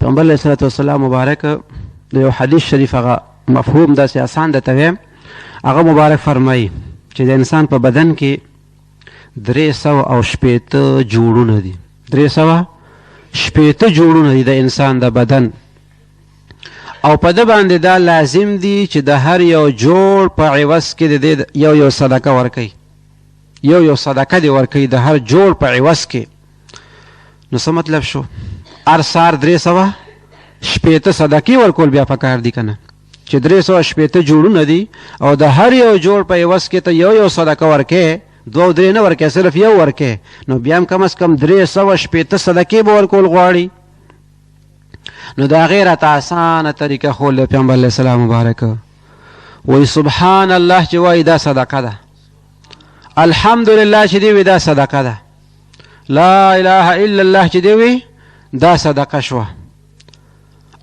پیغمبر علیه الصلاة والسلام مبارک د یو حدیث شریف هغه مفهوم داسې آسان درته ویم. هغه مبارک فرمایي چې د انسان په بدن کې 360 جوړونه دي. 360 جوړونه دي د انسان د بدن، او په ده باندې دا لازم دي چې د هر یو جوړ په عوض کې د دې یو صدقه ورکوي. یو صدقه دې ورکوي د هر جوړ په عوض کې. نو څه مطلب شو؟ هر سهار 360 صدقې ورکول بیا پکار دي که نه؟ چې 360 جوړونه دي او د هر یو جوړ په عوض کې ته یو صدقه ورکې، 2 3 نه ورکې، صرف یو ورکې، نو بیا هم کم از کم 360 صدقې به ورکول غواړي. نو دا غیر ته آسانه طریقه ښوولې پیغمبر علیه السلام مبارک. وایي سبحان الله چې وایي دا صدقه ده، الحمدلله چې دی وي دا صدقه ده، لا اله الا الله چې دی وي دا صدقه شوه،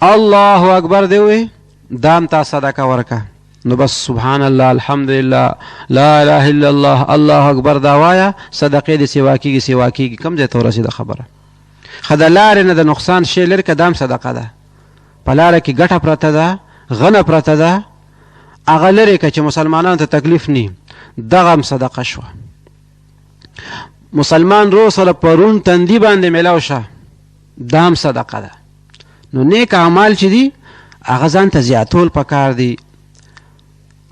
الله اکبر دی وي دا هم تا صدقه ورکه. نو بس سبحان الله، الحمدلله، لا اله الا الله، الله اکبر دا وایه، صدقې دې سوا کېږي کم ځای ته ورسېده خبره. ښه د لارې نه د نقصان شی لرې که دا هم صدقه ده. په لاره کې ګټه پرته ده، غنه پرته ده، هغه لرې که چې مسلمانانو ته تکلیف نی، دغه هم صدقه شوه. مسلمان رو سره پرون تندي باندې میلاو شه، دا هم صدقه ده. نو نیک اعمال چې دي هغه ځان ته زیاتول پکار دي.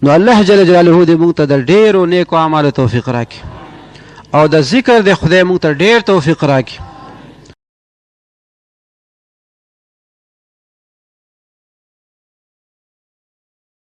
نو الله جل جلاله دې موږ ته د ډېرو نیکو اعمالو توفیق راکړي، او د ذکر د خدای موږ ته ډېر توفیق راکړي.